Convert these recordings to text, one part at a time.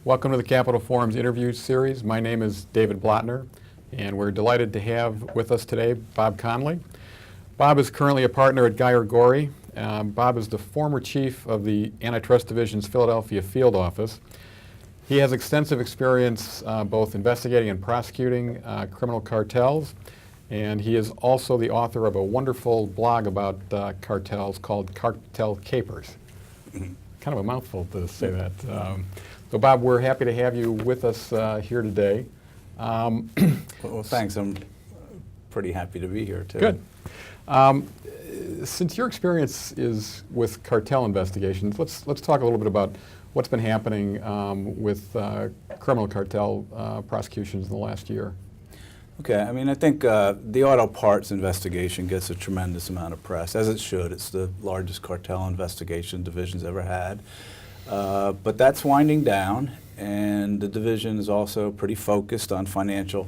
Welcome to the Capital Forum's interview series. My name is David Blattner, and we're delighted to have with us today Bob Connolly. Bob is currently a partner at Geyer, Gorey. Bob is the former chief of the Antitrust Division's Philadelphia field office. He has extensive experience both investigating and prosecuting criminal cartels, and he is also the author of a wonderful blog about cartels called Cartel Capers. Kind of a mouthful to say that. So Bob, we're happy to have you with us here today. Well, thanks. I'm pretty happy to be here, too. Good. Since your experience is with cartel investigations, let's talk a little bit about what's been happening with criminal cartel prosecutions in the last year. Okay. I mean, I think the auto parts investigation gets a tremendous amount of press, as it should. It's the largest cartel investigation the division's ever had. But that's winding down, and the division is also pretty focused on financial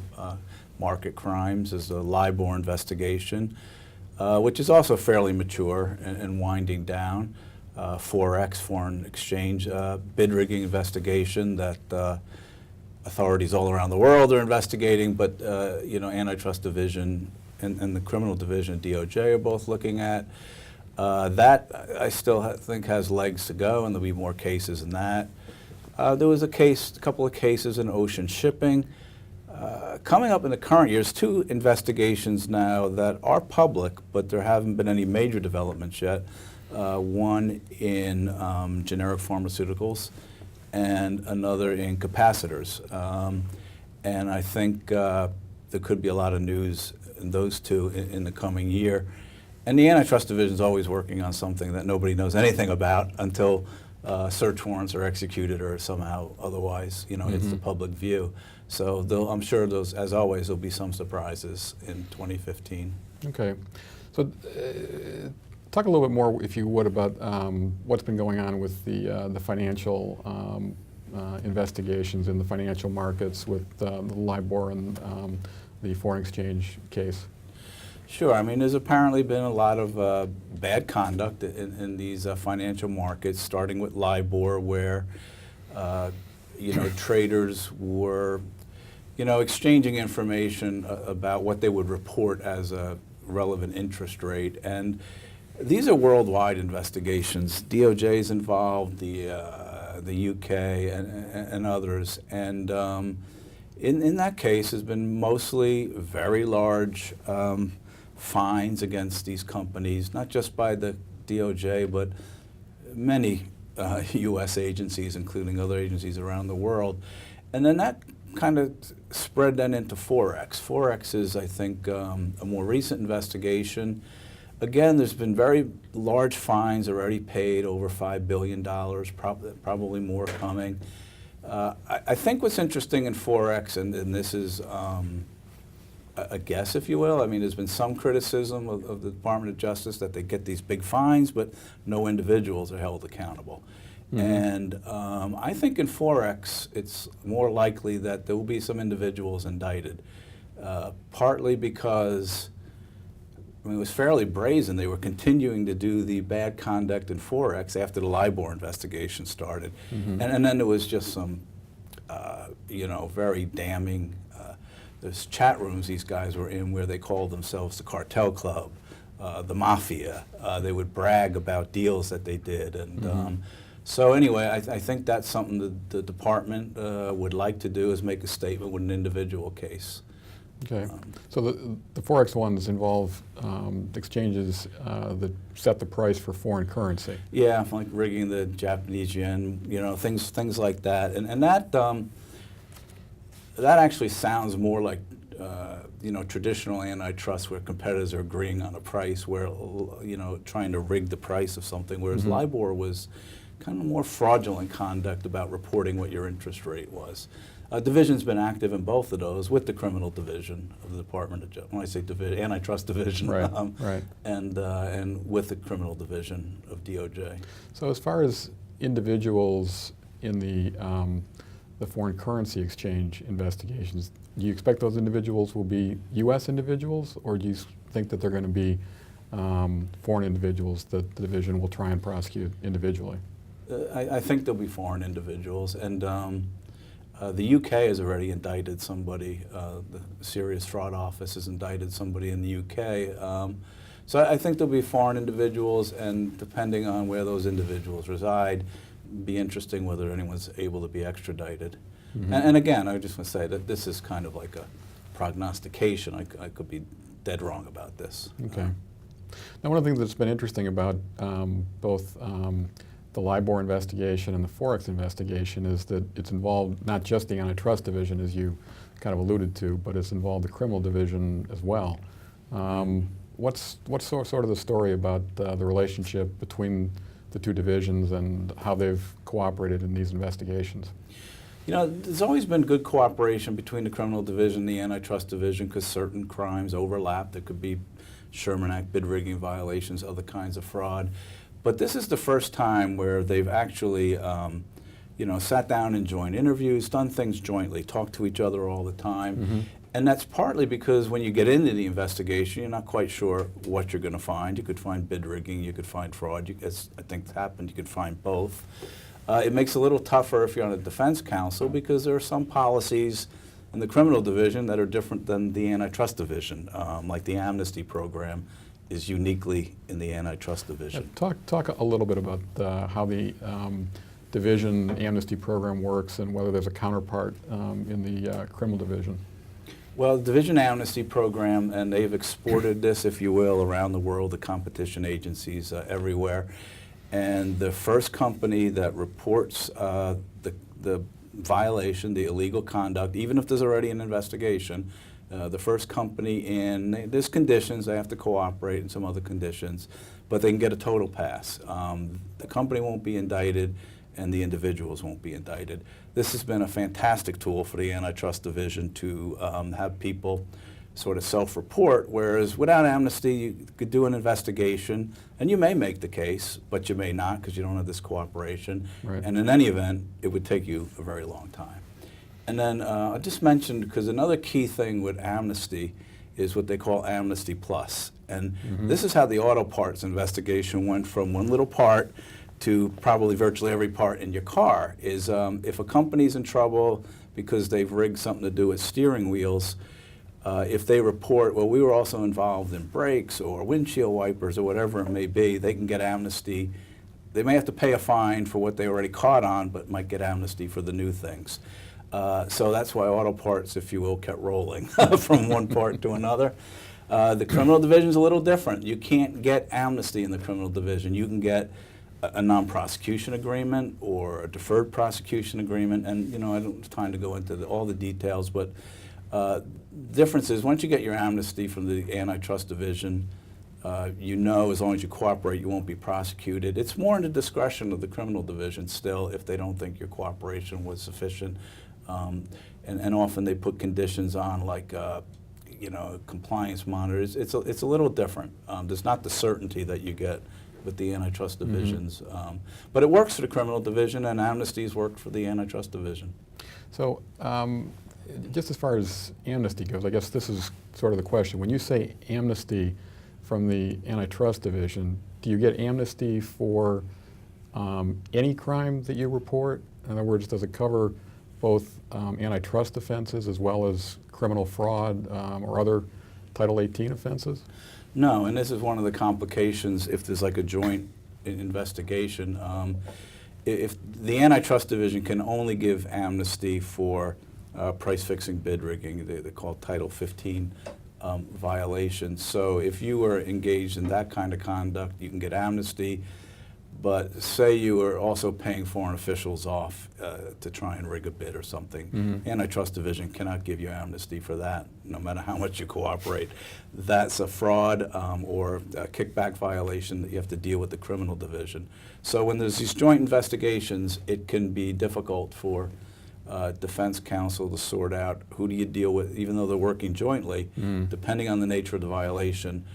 market crimes. There's a LIBOR investigation, which is also fairly mature and winding down. Forex, foreign exchange, bid rigging investigation that authorities all around the world are investigating, but Antitrust Division and the Criminal Division of DOJ are both looking at. That I still think has legs to go, and there'll be more cases in that. There was a couple of cases in ocean shipping. Coming up in the current year, there's two investigations now that are public, but there haven't been any major developments yet. One in generic pharmaceuticals, and another in capacitors. And I think there could be a lot of news in those two in the coming year. And the Antitrust Division is always working on something that nobody knows anything about until search warrants are executed or somehow otherwise, hits the public view. So I'm sure those, as always, there'll be some surprises in 2015. Okay. So talk a little bit more, if you would, about what's been going on with the financial investigations in the financial markets with the LIBOR and the foreign exchange case. Sure. I mean, there's apparently been a lot of bad conduct in these financial markets, starting with LIBOR, where traders were, exchanging information about what they would report as a relevant interest rate. And these are worldwide investigations. DOJ is involved, the UK, and others. And in that case, has been mostly very large fines against these companies, not just by the DOJ, but many U.S. agencies, including other agencies around the world. And then that kind of spread then into Forex. Forex is, I think, a more recent investigation. Again, there's been very large fines already paid, over $5 billion, probably more coming. I think what's interesting in Forex, and this is a guess, if you will. I mean, there's been some criticism of the Department of Justice that they get these big fines, but no individuals are held accountable. Mm-hmm. And I think in Forex, it's more likely that there will be some individuals indicted, partly because it was fairly brazen. They were continuing to do the bad conduct in Forex after the LIBOR investigation started. Mm-hmm. And then there was just some, very damning, there's chat rooms these guys were in where they called themselves the Cartel Club, the Mafia. They would brag about deals that they did. And mm-hmm. So anyway, I think that's something the department would like to do, is make a statement with an individual case. Okay. So the Forex ones involve exchanges that set the price for foreign currency. Yeah, like rigging the Japanese yen, things like that. And that actually sounds more like traditional antitrust, where competitors are agreeing on a price, where trying to rig the price of something, whereas mm-hmm. LIBOR was kind of more fraudulent conduct about reporting what your interest rate was. Division's been active in both of those with the Criminal Division of the Department of Justice. When I say division, Antitrust Division, right, right. And with the Criminal Division of DOJ. So as far as individuals in the foreign currency exchange investigations, do you expect those individuals will be U.S. individuals, or do you think that they're going to be foreign individuals that the division will try and prosecute individually? I think there'll be foreign individuals, and The UK has already indicted somebody. The Serious Fraud Office has indicted somebody in the UK. So I think there'll be foreign individuals, and depending on where those individuals reside, be interesting whether anyone's able to be extradited. And again, I just want to say that this is kind of like a prognostication. I could be dead wrong about this. Okay. Now, one of the things that's been interesting about both the LIBOR investigation and the Forex investigation is that it's involved not just the Antitrust Division, as you kind of alluded to, but it's involved the Criminal Division as well. What's sort of the story about the relationship between the two divisions and how they've cooperated in these investigations? You know, there's always been good cooperation between the Criminal Division and the Antitrust Division because certain crimes overlap. There could be Sherman Act bid rigging violations, other kinds of fraud. But this is the first time where they've actually, you know, sat down and joined interviews, done things jointly, talked to each other all the time. And that's partly because when you get into the investigation, you're not quite sure what you're going to find. You could find bid rigging, you could find fraud. As I think it's happened, you could find both. It makes it a little tougher if you're on a defense counsel because there are some policies in the Criminal Division that are different than the Antitrust Division, like the amnesty program is uniquely in the Antitrust Division. Talk a little bit about how the division amnesty program works and whether there's a counterpart in the Criminal Division. Well, the Division Amnesty Program, and they've exported this, if you will, around the world, the competition agencies everywhere. And the first company that reports the violation, the illegal conduct, even if there's already an investigation, the first company in, there's conditions, they have to cooperate and some other conditions, but they can get a total pass. The company won't be indicted and the individuals won't be indicted. This has been a fantastic tool for the Antitrust Division to have people sort of self-report, whereas without amnesty, you could do an investigation, and you may make the case, but you may not because you don't have this cooperation. Right. And in any event, it would take you a very long time. And then I just mentioned, because another key thing with amnesty is what they call Amnesty Plus. And this is how the auto parts investigation went from one little part to probably virtually every part in your car, is if a company's in trouble because they've rigged something to do with steering wheels, if they report, well, we were also involved in brakes or windshield wipers or whatever it may be, they can get amnesty. They may have to pay a fine for what they already caught on, but might get amnesty for the new things. So that's why auto parts, if you will, kept rolling from one part to another. The Criminal Division's a little different. You can't get amnesty in the Criminal Division. You can get a non-prosecution agreement or a deferred prosecution agreement, and you know, I don't have time to go into all the details, but difference is once you get your amnesty from the Antitrust Division, you know as long as you cooperate you won't be prosecuted. It's more in the discretion of the Criminal Division still if they don't think your cooperation was sufficient, and often they put conditions on like you know, compliance monitors. It's a little different. There's not the certainty that you get with the Antitrust Divisions. But it works for the Criminal Division, and amnesties worked for the Antitrust Division. So just as far as amnesty goes, I guess this is sort of the question. When you say amnesty from the Antitrust Division, do you get amnesty for any crime that you report? In other words, does it cover both antitrust offenses as well as criminal fraud or other Title 18 offenses? No, and this is one of the complications if there's like a joint investigation. If the Antitrust Division can only give amnesty for price-fixing bid rigging, they're called Title 15 violations. So if you were engaged in that kind of conduct, you can get amnesty. But say you were also paying foreign officials off to try and rig a bid or something, Antitrust Division cannot give you amnesty for that, no matter how much you cooperate. That's a fraud or a kickback violation that you have to deal with the Criminal Division. So when there's these joint investigations, it can be difficult for defense counsel to sort out who do you deal with, even though they're working jointly, depending on the nature of the violation.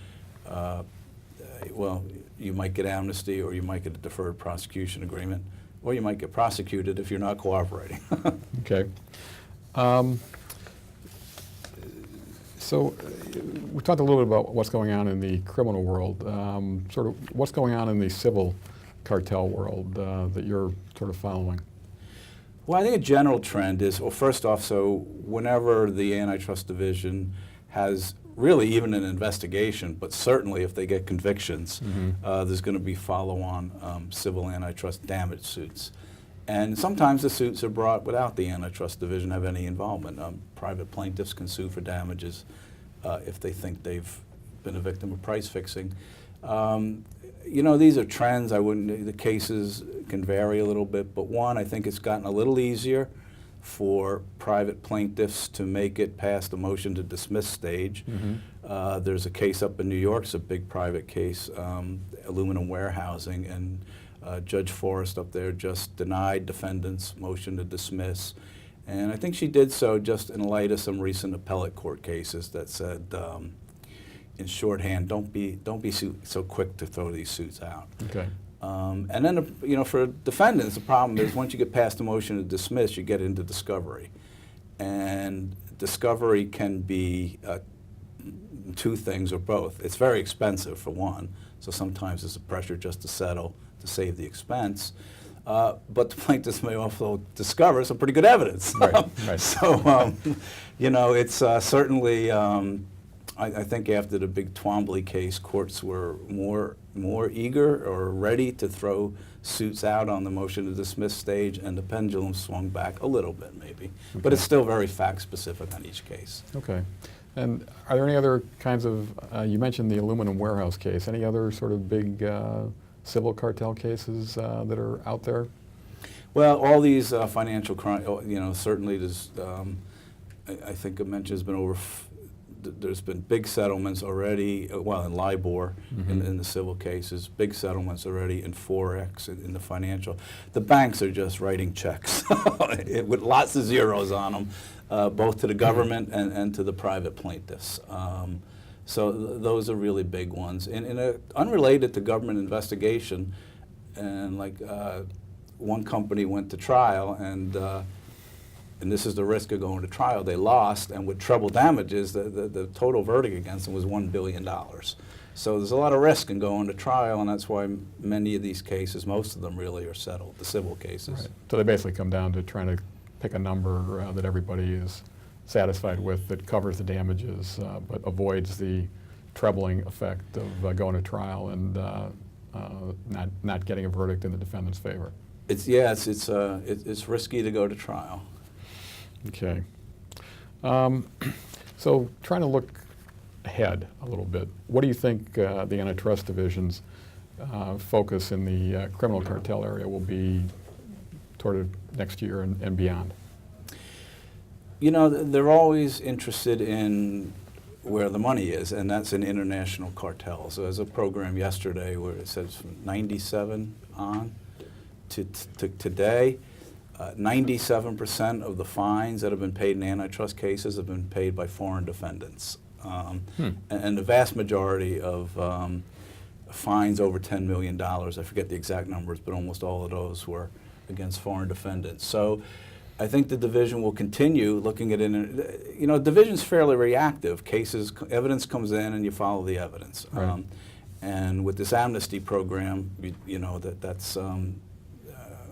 Well, you might get amnesty, or you might get a deferred prosecution agreement, or you might get prosecuted if you're not cooperating. Okay. So we talked a little bit about what's going on in the criminal world. Sort of what's going on in the civil cartel world that you're sort of following? Well, I think a general trend is, well, first off, so whenever the Antitrust Division has really even an investigation, but certainly if they get convictions, there's going to be follow-on civil antitrust damage suits. And sometimes the suits are brought without the Antitrust Division have any involvement. Private plaintiffs can sue for damages if they think they've been a victim of price fixing. You know, these are trends. The cases can vary a little bit, but one, I think it's gotten a little easier for private plaintiffs to make it past the motion to dismiss stage. There's a case up in New York, it's a big private case, aluminum warehousing, and Judge Forrest up there just denied defendants' motion to dismiss. And I think she did so just in light of some recent appellate court cases that said, in shorthand, don't be so quick to throw these suits out. Okay. And then, you know, for defendants, the problem is once you get past the motion to dismiss, you get into discovery. And discovery can be two things or both. It's very expensive, for one, so sometimes there's a pressure just to settle to save the expense. But the plaintiffs may also discover some pretty good evidence. Right. So, you know, it's certainly, I think after the big Twombly case, courts were more eager or ready to throw suits out on the motion to dismiss stage, and the pendulum swung back a little bit maybe. Okay. But it's still very fact-specific on each case. Okay. And are there any other kinds of, you mentioned the aluminum warehouse case, any other sort of big civil cartel cases that are out there? Well, all these financial crime, you know, certainly there's, I think I mentioned there's been big settlements already, well, in LIBOR, in the civil cases, big settlements already in Forex, in the financial. The banks are just writing checks with lots of zeros on them, both to the government and to the private plaintiffs. So those are really big ones. In a unrelated to government investigation, and like one company went to trial, and this is the risk of going to trial, they lost, and with treble damages, the total verdict against them was $1 billion. So there's a lot of risk in going to trial, and that's why many of these cases, most of them really are settled, the civil cases. Right. So they basically come down to trying to pick a number that everybody is satisfied with that covers the damages, but avoids the trebling effect of going to trial and not getting a verdict in the defendant's favor. It's risky to go to trial. Okay. So trying to look ahead a little bit, what do you think the Antitrust Division's focus in the criminal cartel area will be toward next year and beyond? You know, they're always interested in where the money is, and that's in international cartels. So there's a program yesterday where it says from 97 on to today, 97% of the fines that have been paid in antitrust cases have been paid by foreign defendants. And the vast majority of fines over $10 million, I forget the exact numbers, but almost all of those were against foreign defendants. So I think the division will continue looking at it. You know, the division's fairly reactive. Evidence comes in and you follow the evidence. Right. And with this amnesty program, you know, that's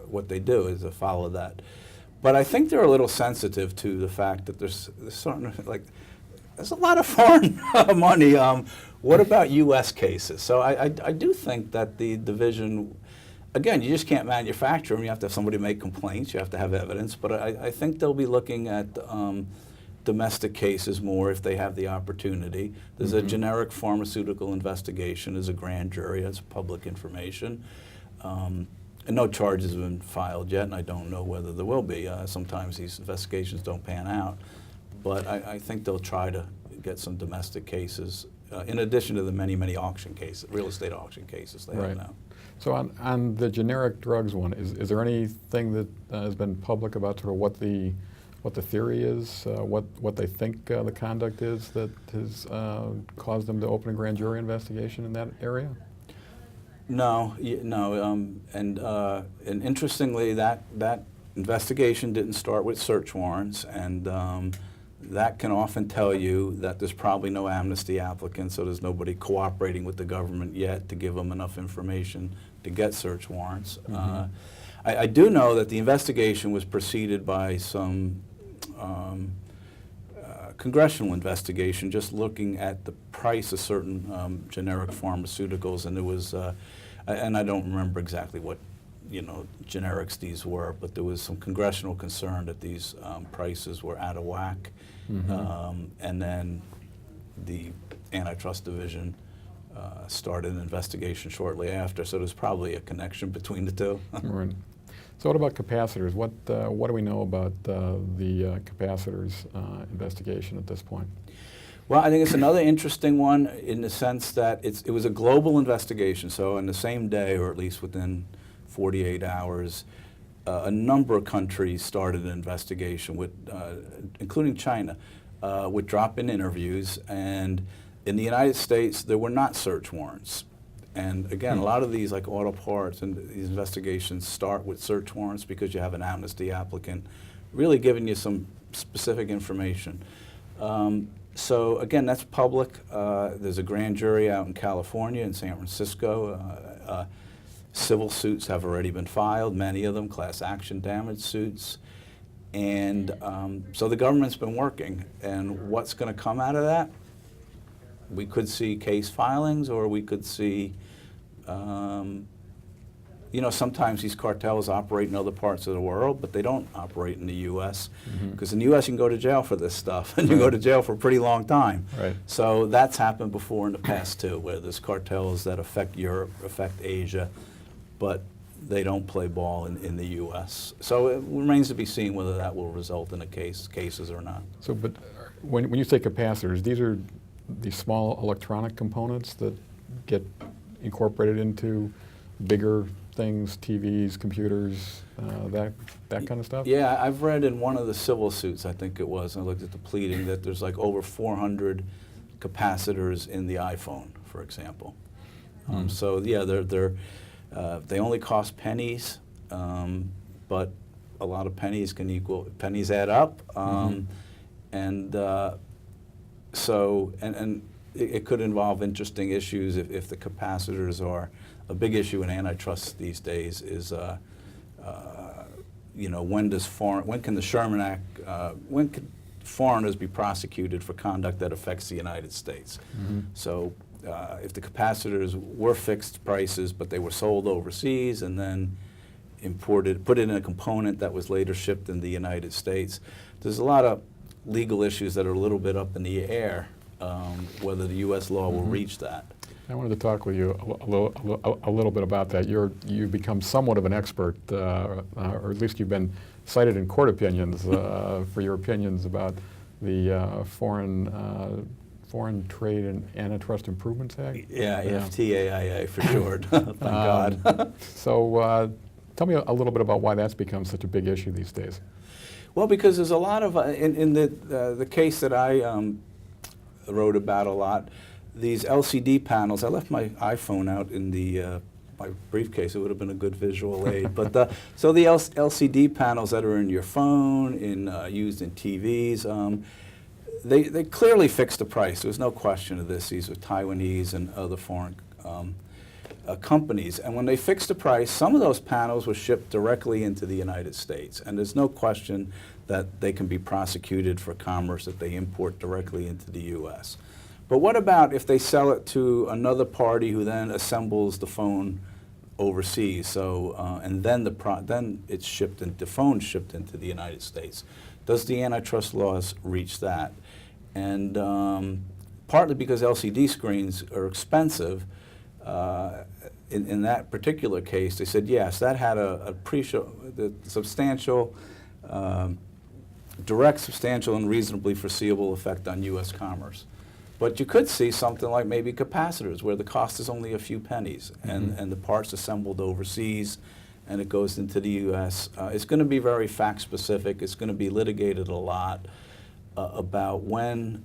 what they do is to follow that. But I think they're a little sensitive to the fact that there's a lot of foreign money. What about U.S. cases? So I do think that the division, again, you just can't manufacture them. You have to have somebody make complaints. You have to have evidence. But I think they'll be looking at domestic cases more if they have the opportunity. There's a generic pharmaceutical investigation. There's a grand jury. That's public information. And no charges have been filed yet, and I don't know whether there will be. Sometimes these investigations don't pan out. But I think they'll try to get some domestic cases, in addition to the many, many auction cases, real estate auction cases they have now. So on the generic drugs one, is there anything that has been public about sort of what the theory is, what they think the conduct is that has caused them to open a grand jury investigation in that area? No, and interestingly, that investigation didn't start with search warrants, and that can often tell you that there's probably no amnesty applicants, so there's nobody cooperating with the government yet to give them enough information to get search warrants. I do know that the investigation was preceded by some congressional investigation just looking at the price of certain generic pharmaceuticals, and there was, and I don't remember exactly what generics these were, but there was some congressional concern that these prices were out of whack. And then the Antitrust Division started an investigation shortly after, so there's probably a connection between the two. Right. So what about capacitors? What do we know about the capacitors investigation at this point? Well, I think it's another interesting one in the sense that it was a global investigation. So in the same day, or at least within 48 hours, a number of countries started an investigation, with, including China, with drop-in interviews. And in the United States, there were not search warrants. And again, a lot of these, like auto parts, and these investigations start with search warrants because you have an amnesty applicant really giving you some specific information. So again, that's public. There's a grand jury out in California, in San Francisco. Civil suits have already been filed, many of them class action damage suits. And so the government's been working. And what's going to come out of that? We could see case filings, or we could see, sometimes these cartels operate in other parts of the world, but they don't operate in the U.S. Because in the U.S. you can go to jail for this stuff, and you go to jail for a pretty long time. Right. So that's happened before in the past too, where there's cartels that affect Europe, affect Asia, but they don't play ball in the U.S. So it remains to be seen whether that will result in cases or not. So, but when you say capacitors, these are the small electronic components that get incorporated into bigger things, TVs, computers, that kind of stuff? Yeah, I've read in one of the civil suits, I think it was, and I looked at the pleading, that there's like over 400 capacitors in the iPhone, for example. So yeah, they only cost pennies, but a lot of pennies add up, and so it could involve interesting issues if the capacitors are a big issue in antitrust these days. Is when can the Sherman Act, when can foreigners be prosecuted for conduct that affects the United States? So if the capacitors were fixed prices, but they were sold overseas and then put in a component that was later shipped in the United States, there's a lot of legal issues that are a little bit up in the air, whether the U.S. law will reach that. I wanted to talk with you a little bit about that. You've become somewhat of an expert, or at least you've been cited in court opinions for your opinions about the Foreign Trade and Antitrust Improvements Act. Yeah, FTAIA for short. Thank God. So tell me a little bit about why that's become such a big issue these days. Well, because there's a lot of, in the case that I wrote about a lot, these LCD panels, I left my iPhone out in my briefcase. It would have been a good visual aid. But so the LCD panels that are in your phone, used in TVs, they clearly fixed the price. There's no question of this. These are Taiwanese and other foreign companies. And when they fixed the price, some of those panels were shipped directly into the United States. And there's no question that they can be prosecuted for commerce that they import directly into the U.S. But what about if they sell it to another party who then assembles the phone overseas? So and then it's shipped, and the phone shipped into the United States. Does the antitrust laws reach that? And partly because LCD screens are expensive. In that particular case, they said yes, that had the substantial, direct, substantial, and reasonably foreseeable effect on U.S. commerce. But you could see something like maybe capacitors, where the cost is only a few pennies, and the parts assembled overseas, and it goes into the U.S. It's going to be very fact specific. It's going to be litigated a lot about when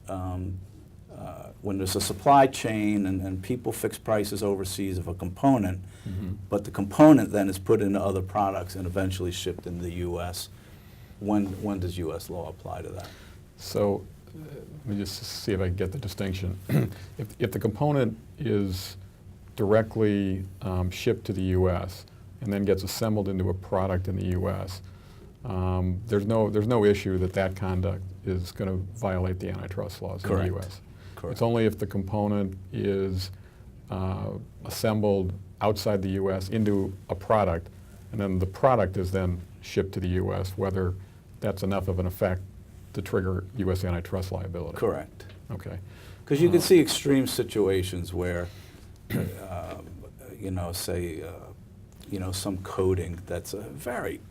there's a supply chain and people fix prices overseas of a component, but the component then is put into other products and eventually shipped into the U.S. When does U.S. law apply to that? So let me just see if I can get the distinction. If the component is directly shipped to the U.S., and then gets assembled into a product in the U.S., there's no issue that conduct is going to violate the antitrust laws in the U.S. Correct. It's only if the component is assembled outside the U.S. into a product, and then the product is then shipped to the U.S., whether that's enough of an effect to trigger U.S. antitrust liability. Correct. Okay. Because you can see extreme situations where, some coating that's a very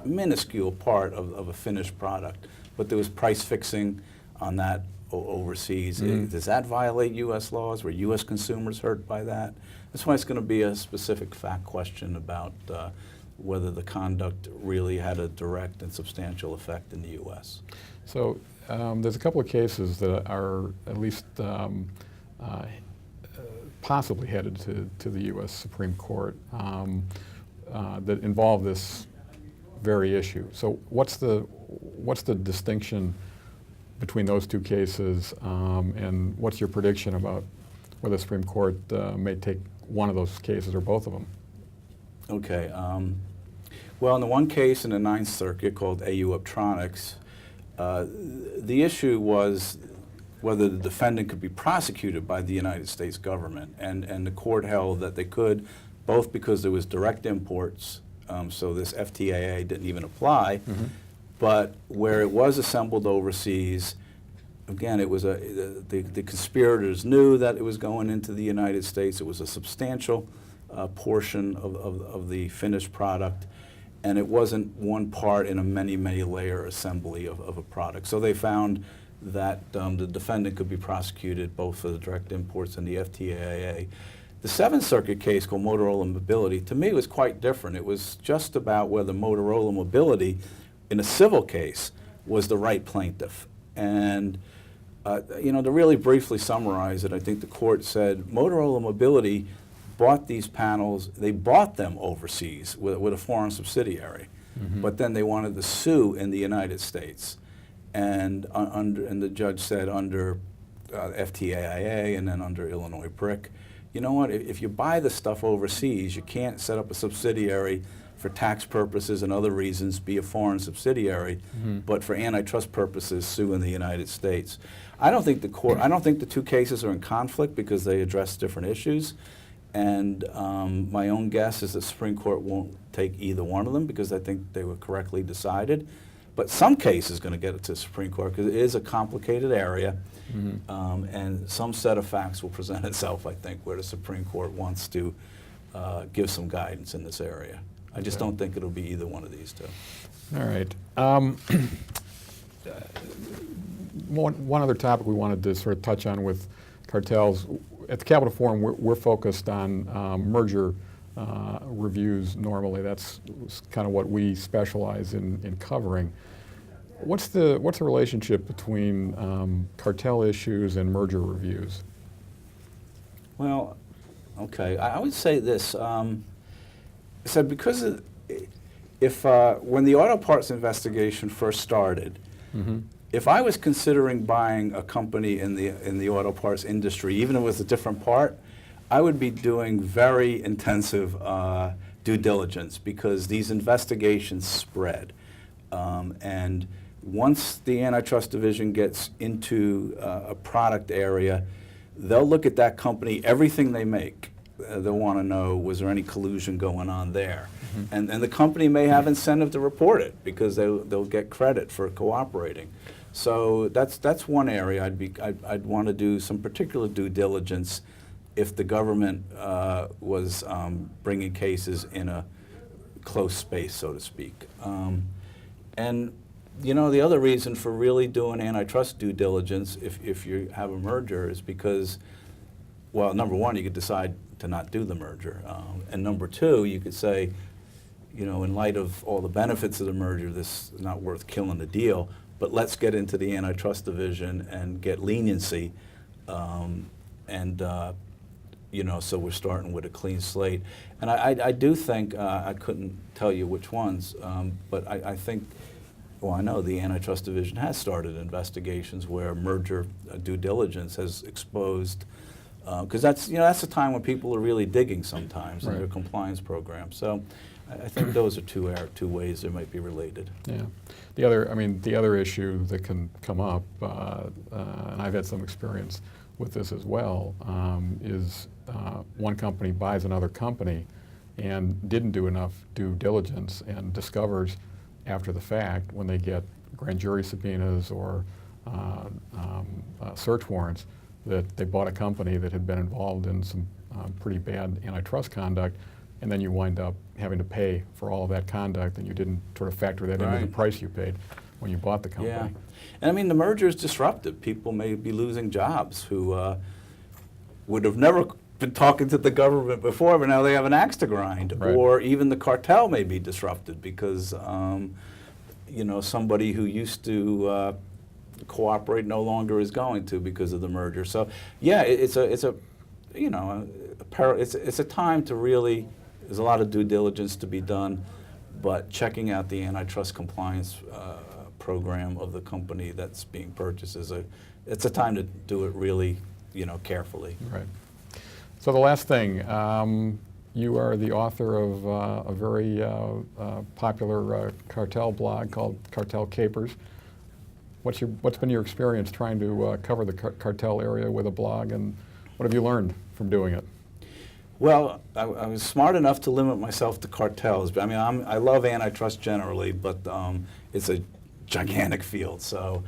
minuscule part of a finished product, but there was price fixing on that overseas. Does that violate U.S. laws? Were U.S. consumers hurt by that? That's why it's going to be a specific fact question about whether the conduct really had a direct and substantial effect in the U.S. So there's a couple of cases that are at least possibly headed to the U.S. Supreme Court that involve this very issue. So what's the distinction between those two cases, and what's your prediction about whether the Supreme Court may take one of those cases or both of them? Okay. Well, in the one case in the Ninth Circuit called AU Optronics, the issue was whether the defendant could be prosecuted by the United States government, and the court held that they could, both because there was direct imports, so this FTAA didn't even apply, but where it was assembled overseas, again, it was the conspirators knew that it was going into the United States. It was a substantial portion of the finished product, and it wasn't one part in a many layer assembly of a product. So they found that the defendant could be prosecuted both for the direct imports and the FTAA. The Seventh Circuit case called Motorola Mobility, to me, was quite different. It was just about whether Motorola Mobility, in a civil case, was the right plaintiff. And to really briefly summarize it, I think the court said Motorola Mobility bought these panels, they bought them overseas with a foreign subsidiary, but then they wanted to sue in the United States. And the judge said under FTAIA and then under Illinois BRIC, you know what, if you buy the stuff overseas, you can't set up a subsidiary for tax purposes and other reasons, be a foreign subsidiary, but for antitrust purposes, sue in the United States. I don't think the two cases are in conflict because they address different issues. And my own guess is the Supreme Court won't take either one of them because I think they were correctly decided. But some case is going to get it to the Supreme Court because it is a complicated area, and some set of facts will present itself, I think, where the Supreme Court wants to give some guidance in this area. I just don't think it'll be either one of these two. All right. One other topic we wanted to sort of touch on with cartels. At the Capitol Forum, we're focused on merger reviews normally. That's kind of what we specialize in covering. What's the relationship between cartel issues and merger reviews? Well, okay, I would say this. So because when the auto parts investigation first started, if I was considering buying a company in the auto parts industry, even if it was a different part, I would be doing very intensive due diligence because these investigations spread. And once the Antitrust Division gets into a product area, they'll look at that company, everything they make. They'll want to know, was there any collusion going on there? And the company may have incentive to report it because they'll get credit for cooperating. So that's one area I'd want to do some particular due diligence if the government was bringing cases in a close space, so to speak. And the other reason for really doing antitrust due diligence if you have a merger is because, well, number one, you could decide to not do the merger. And number two, you could say, in light of all the benefits of the merger, this is not worth killing the deal, but let's get into the Antitrust Division and get leniency. So we're starting with a clean slate. And I do think, I couldn't tell you which ones, but I think, well, I know the Antitrust Division has started investigations where merger due diligence has exposed, because that's the time when people are really digging sometimes in their compliance program. So I think those are two ways they might be related. Yeah. The other issue that can come up, and I've had some experience with this as well, is one company buys another company and didn't do enough due diligence and discovers after the fact, when they get grand jury subpoenas or search warrants, that they bought a company that had been involved in some pretty bad antitrust conduct, and then you wind up having to pay for all of that conduct, and you didn't sort of factor that into the price you paid when you bought the company. Yeah. And I mean, the merger is disruptive. People may be losing jobs who would have never been talking to the government before, but now they have an axe to grind. Right. Or even the cartel may be disrupted because, somebody who used to cooperate no longer is going to because of the merger. So, yeah, it's a time to really. There's a lot of due diligence to be done, but checking out the antitrust compliance program of the company that's being purchased it's a time to do it really, carefully. Right. So the last thing, you are the author of a very popular cartel blog called Cartel Capers. What's been your experience trying to cover the cartel area with a blog, and what have you learned from doing it? Well, I was smart enough to limit myself to cartels. I mean, I love antitrust generally, but it's a gigantic field. So,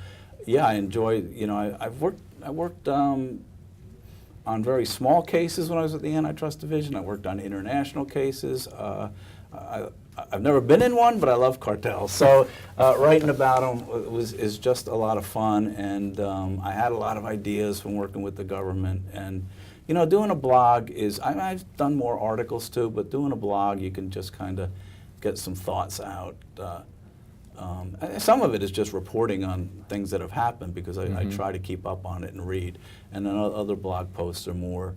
yeah, I enjoy. I worked on very small cases when I was at the antitrust division. I worked on international cases. I've never been in one, but I love cartels. So writing about them is just a lot of fun, and I had a lot of ideas from working with the government. And doing a blog is, I've done more articles too, but doing a blog, you can just kind of get some thoughts out. Some of it is just reporting on things that have happened because I try to keep up on it and read. And then other blog posts are more,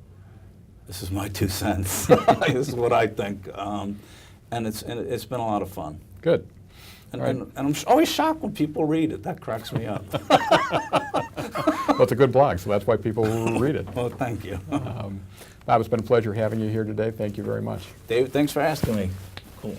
this is my 2 cents. This is what I think. And it's been a lot of fun. Good. And I'm always shocked when people read it. That cracks me up. Well, it's a good blog, so that's why people read it. Well, thank you. Bob, it's been a pleasure having you here today. Thank you very much. David, thanks for asking me. Cool.